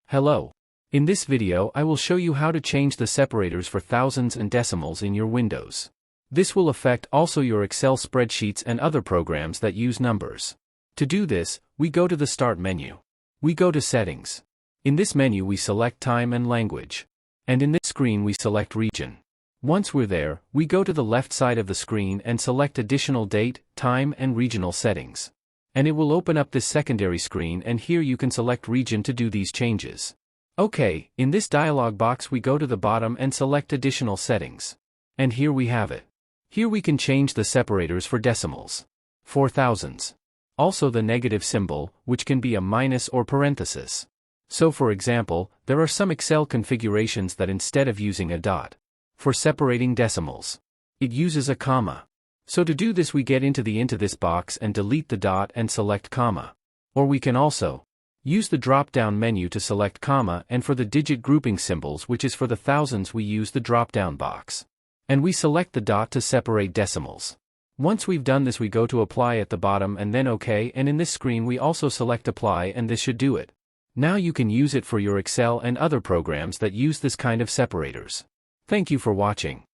Hello. In this video I will show you how to change the separators for thousands and decimals in your Windows. This will affect also your Excel spreadsheets and other programs that use numbers. To do this, we go to the Start menu. We go to Settings. In this menu we select Time and Language. And in this screen we select Region. Once we're there, we go to the left side of the screen and select Additional Date, Time and Regional Settings. And it will open up this secondary screen, and here you can select region to do these changes. Okay, in this dialog box we go to the bottom and select Additional Settings. And here we have it. Here we can change the separators for decimals. For thousands. Also the negative symbol, which can be a minus or parenthesis. So for example, there are some Excel configurations that instead of using a dot for separating decimals, it uses a comma. So to do this we get into this box and delete the dot and select comma. Or we can also use the drop-down menu to select comma, and for the digit grouping symbols, which is for the thousands, we use the drop-down box. And we select the dot to separate decimals. Once we've done this we go to Apply at the bottom and then OK, and in this screen we also select Apply, and this should do it. Now you can use it for your Excel and other programs that use this kind of separators. Thank you for watching.